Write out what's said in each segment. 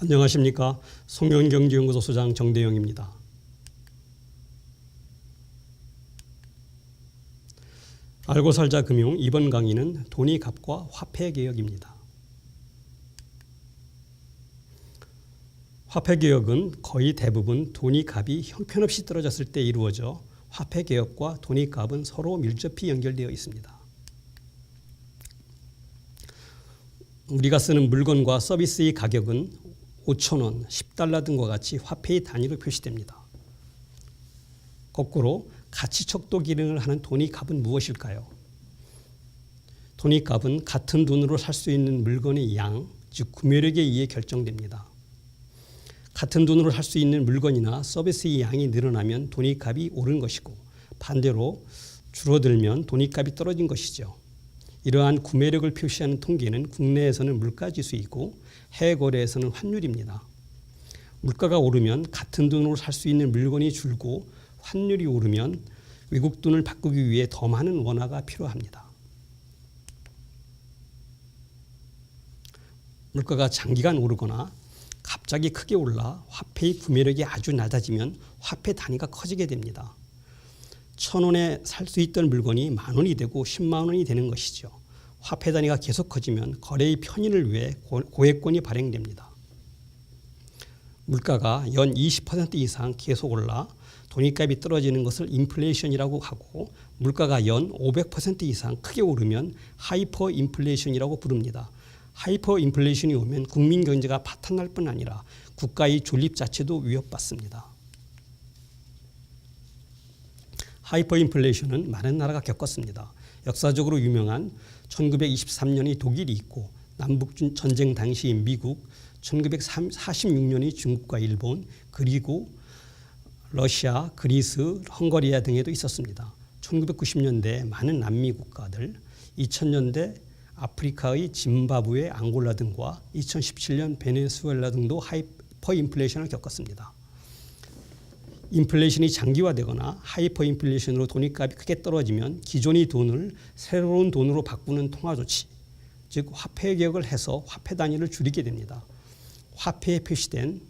안녕하십니까. 송영경제연구소 소장 정대영입니다. 알고 살자 금융 이번 강의는 돈이값과 화폐개혁입니다. 화폐개혁은 거의 대부분 돈이값이 형편없이 떨어졌을 때 이루어져 화폐개혁과 돈이값은 서로 밀접히 연결되어 있습니다. 우리가 쓰는 물건과 서비스의 가격은 5,000원, 10달러 등과 같이 화폐의 단위로 표시됩니다. 거꾸로 가치 척도 기능을 하는 돈이값은 무엇일까요? 돈이값은 같은 돈으로 살 수 있는 물건의 양, 즉 구매력에 의해 결정됩니다. 같은 돈으로 살 수 있는 물건이나 서비스의 양이 늘어나면 돈이값이 오른 것이고 반대로 줄어들면 돈이값이 떨어진 것이죠. 이러한 구매력을 표시하는 통계는 국내에서는 물가지수이고 해외 거래에서는 환율입니다. 물가가 오르면 같은 돈으로 살 수 있는 물건이 줄고 환율이 오르면 외국 돈을 바꾸기 위해 더 많은 원화가 필요합니다. 물가가 장기간 오르거나 갑자기 크게 올라 화폐의 구매력이 아주 낮아지면 화폐 단위가 커지게 됩니다. 1,000원에 살 수 있던 물건이 10,000원이 되고 10만 원이 되는 것이죠. 화폐 단위가 계속 커지면 거래의 편의를 위해 고액권이 발행됩니다. 물가가 연 20% 이상 계속 올라 돈이값이 떨어지는 것을 인플레이션이라고 하고 물가가 연 500% 이상 크게 오르면 하이퍼 인플레이션이라고 부릅니다. 하이퍼 인플레이션이 오면 국민 경제가 파탄날 뿐 아니라 국가의 존립 자체도 위협받습니다. 하이퍼 인플레이션은 많은 나라가 겪었습니다. 역사적으로 유명한 1923년의 독일이 있고 남북 전쟁 당시 미국, 1946년의 중국과 일본, 그리고 러시아, 그리스, 헝가리아 등에도 있었습니다. 1990년대 많은 남미 국가들, 2000년대 아프리카의 짐바브웨, 앙골라 등과 2017년 베네수엘라 등도 하이퍼 인플레이션을 겪었습니다. 인플레이션이 장기화되거나 하이퍼 인플레이션으로 돈이값이 크게 떨어지면 기존의 돈을 새로운 돈으로 바꾸는 통화 조치, 즉 화폐 개혁을 해서 화폐 단위를 줄이게 됩니다. 화폐에 표시된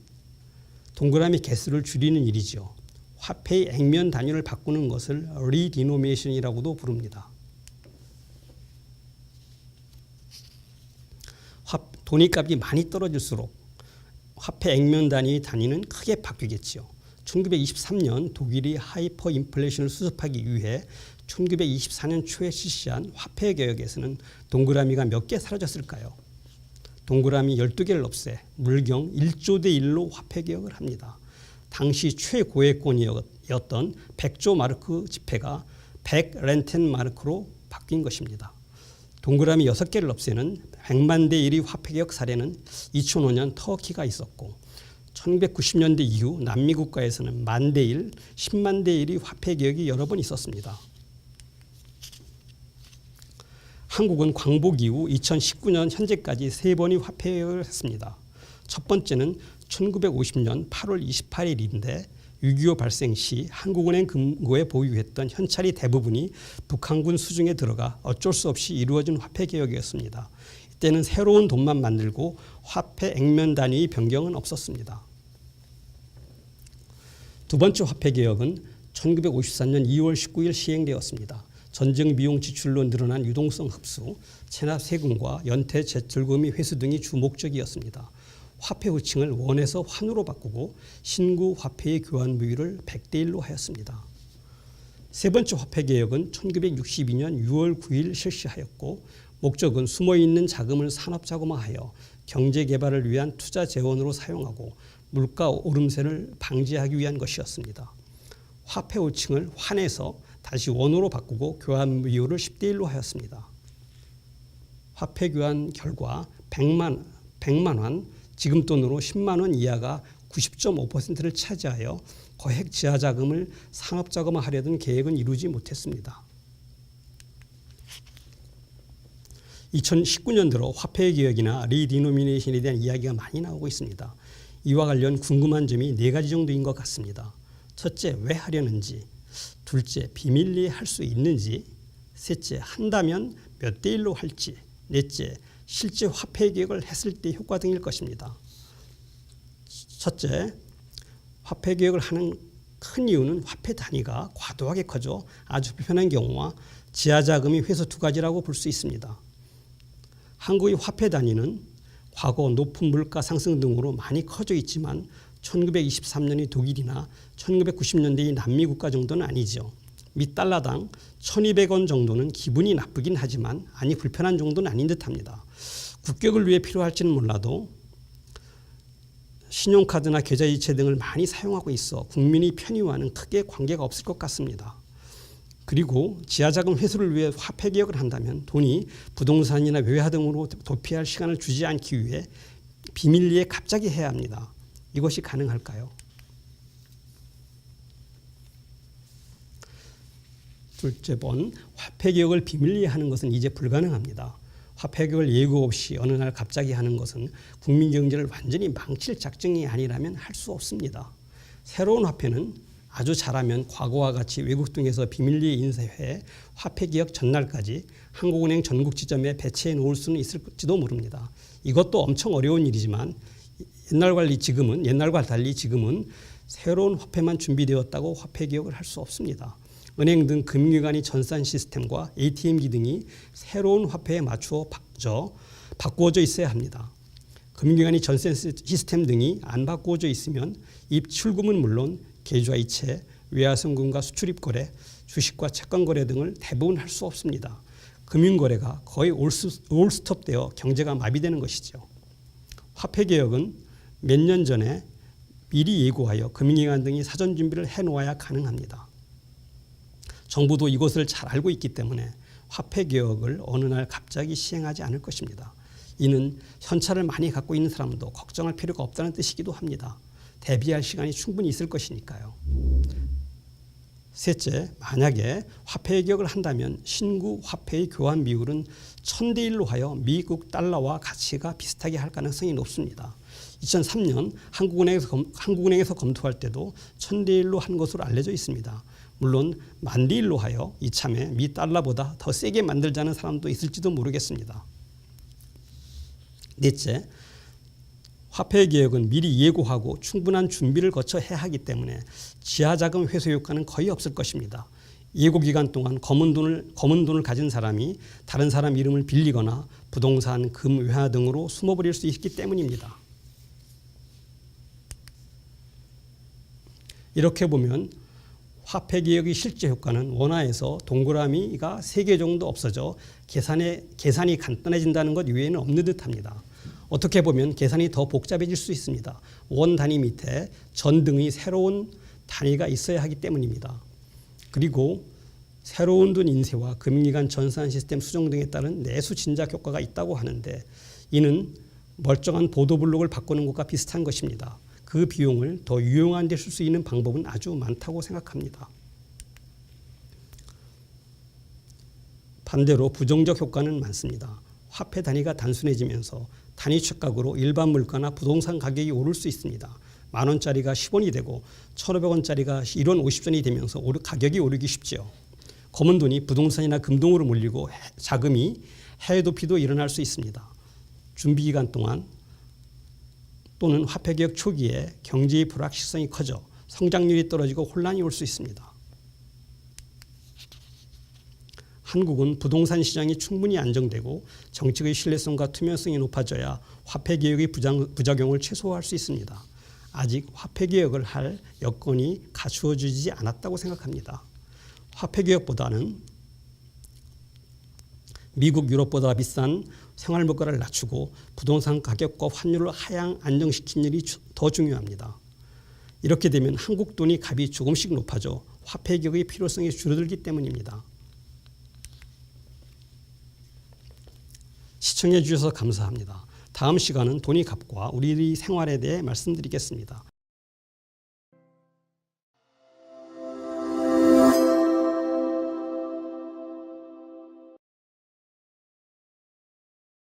동그라미 개수를 줄이는 일이죠. 화폐의 액면 단위를 바꾸는 것을 리디노미네이션이라고도 부릅니다. 돈이값이 많이 떨어질수록 화폐 액면 단위의 단위는 크게 바뀌겠죠. 1923년 독일이 하이퍼 인플레이션을 수습하기 위해 1924년 초에 실시한 화폐 개혁에서는 동그라미가 몇 개 사라졌을까요? 동그라미 12개를 없애 물경 1조 대 1로 화폐 개혁을 합니다. 당시 최고액권이었던 100조 마르크 지폐가 100렌텐 마르크로 바뀐 것입니다. 동그라미 6개를 없애는 100만 대 1의 화폐 개혁 사례는 2005년 터키가 있었고 1990년대 이후 남미 국가에서는 1만 대 1, 10만 대 1의 화폐 개혁이 여러 번 있었습니다. 한국은 광복 이후 2019년 현재까지 3번의 화폐 개혁을 했습니다. 첫 번째는 1950년 8월 28일인데 6.25 발생 시 한국은행 금고에 보유했던 현찰이 대부분이 북한군 수중에 들어가 어쩔 수 없이 이루어진 화폐 개혁이었습니다. 이때는 새로운 돈만 만들고 화폐 액면 단위의 변경은 없었습니다. 두 번째 화폐 개혁은 1954년 2월 19일 시행되었습니다. 전쟁 비용 지출로 늘어난 유동성 흡수, 체납 세금과 연태 재출금의 회수 등이 주 목적이었습니다. 화폐 호칭을 원에서 환으로 바꾸고 신구 화폐의 교환 비율을 100대 1로 하였습니다. 세 번째 화폐 개혁은 1962년 6월 9일 실시하였고 목적은 숨어있는 자금을 산업자금화하여 경제개발을 위한 투자 재원으로 사용하고 물가 오름세를 방지하기 위한 것이었습니다. 화폐 호칭을 환에서 다시 원으로 바꾸고 교환 비율을 10대 1로 하였습니다. 화폐 교환 결과 100만 원, 지금 돈으로 10만 원 이하가 90.5%를 차지하여 거액 지하자금을 산업자금화하려던 계획은 이루지 못했습니다. 2019년 들어 화폐 개혁이나 리디노미네이션에 대한 이야기가 많이 나오고 있습니다. 이와 관련 궁금한 점이 4가지 정도인 것 같습니다. 첫째, 왜 하려는지, 둘째, 비밀리에 할 수 있는지, 셋째, 한다면 몇 대 1로 할지, 넷째, 실제 화폐 개혁을 했을 때 효과 등일 것입니다. 첫째, 화폐 개혁을 하는 큰 이유는 화폐 단위가 과도하게 커져 아주 불편한 경우와 지하 자금이 회수 두 가지라고 볼 수 있습니다. 한국의 화폐 단위는 과거 높은 물가 상승 등으로 많이 커져 있지만 1923년의 독일이나 1990년대의 남미 국가 정도는 아니죠. 미 달러당 1200원 정도는 기분이 나쁘긴 하지만 아니 불편한 정도는 아닌 듯합니다. 국격을 위해 필요할지는 몰라도 신용카드나 계좌이체 등을 많이 사용하고 있어 국민의 편의와는 크게 관계가 없을 것 같습니다. 그리고 지하자금 회수를 위해 화폐 개혁을 한다면 돈이 부동산이나 외화 등으로 도피할 시간을 주지 않기 위해 비밀리에 갑자기 해야 합니다. 이것이 가능할까요? 둘째 번, 화폐 개혁을 비밀리에 하는 것은 이제 불가능합니다. 화폐 개혁을 예고 없이 어느 날 갑자기 하는 것은 국민 경제를 완전히 망칠 작정이 아니라면 할 수 없습니다. 새로운 화폐는 아주 잘하면 과거와 같이 외국 등에서 비밀리에 인쇄해 화폐 개혁 전날까지 한국은행 전국 지점에 배치해 놓을 수는 있을지도 모릅니다. 이것도 엄청 어려운 일이지만 옛날과 달리 지금은 새로운 화폐만 준비되었다고 화폐 개혁을 할 수 없습니다. 은행 등 금융기관의 전산 시스템과 ATM기 등이 새로운 화폐에 맞추어 바꾸어져 있어야 합니다. 금융기관의 전산 시스템 등이 안 바꾸어져 있으면 입출금은 물론 계좌이체, 외화송금과 수출입거래, 주식과 채권거래 등을 대부분 할 수 없습니다. 금융거래가 거의 올스톱되어 경제가 마비되는 것이죠. 화폐개혁은 몇 년 전에 미리 예고하여 금융기관 등이 사전 준비를 해놓아야 가능합니다. 정부도 이것을 잘 알고 있기 때문에 화폐개혁을 어느 날 갑자기 시행하지 않을 것입니다. 이는 현찰을 많이 갖고 있는 사람도 걱정할 필요가 없다는 뜻이기도 합니다. 대비할 시간이 충분히 있을 것이니까요. 셋째, 만약에 화폐 개혁을 한다면 신구 화폐의 교환 비율은 1000대1로 하여 미국 달러와 가치가 비슷하게 할 가능성이 높습니다. 2003년 한국은행에서 검토할 때도 1000대1로 한 것으로 알려져 있습니다. 물론 10,000대1로 하여 이참에 미 달러보다 더 세게 만들자는 사람도 있을지도 모르겠습니다. 넷째, 화폐 개혁은 미리 예고하고 충분한 준비를 거쳐 해야 하기 때문에 지하자금 회수 효과는 거의 없을 것입니다. 예고 기간 동안 검은 돈을 가진 사람이 다른 사람 이름을 빌리거나 부동산, 금, 외화 등으로 숨어버릴 수 있기 때문입니다. 이렇게 보면 화폐 개혁의 실제 효과는 원화에서 동그라미가 3개 정도 없어져 계산이 간단해진다는 것 이외에는 없는 듯합니다. 어떻게 보면 계산이 더 복잡해질 수 있습니다. 원 단위 밑에 전 등의 새로운 단위가 있어야 하기 때문입니다. 그리고 새로운 돈 인쇄와 금융기관 전산 시스템 수정 등에 따른 내수 진작 효과가 있다고 하는데 이는 멀쩡한 보도블록을 바꾸는 것과 비슷한 것입니다. 그 비용을 더 유용한 데 쓸 수 있는 방법은 아주 많다고 생각합니다. 반대로 부정적 효과는 많습니다. 화폐 단위가 단순해지면서 단위 착각으로 일반 물가나 부동산 가격이 오를 수 있습니다. 10,000원짜리가 10원이 되고 1,500원짜리가 1원 50전이 되면서 가격이 오르기 쉽죠. 검은 돈이 부동산이나 금동으로 몰리고 자금이 해외 도피도 일어날 수 있습니다. 준비 기간 동안 또는 화폐 개혁 초기에 경제의 불확실성이 커져 성장률이 떨어지고 혼란이 올 수 있습니다. 한국은 부동산 시장이 충분히 안정되고 정책의 신뢰성과 투명성이 높아져야 화폐 개혁의 부작용을 최소화할 수 있습니다. 아직 화폐 개혁을 할 여건이 갖추어지지 않았다고 생각합니다. 화폐 개혁보다는 미국, 유럽보다 비싼 생활물가를 낮추고 부동산 가격과 환율을 하향 안정시킨 일이 더 중요합니다. 이렇게 되면 한국 돈이 값이 조금씩 높아져 화폐 개혁의 필요성이 줄어들기 때문입니다. 시청해 주셔서 감사합니다. 다음 시간은 돈의 값과 우리의 생활에 대해 말씀드리겠습니다.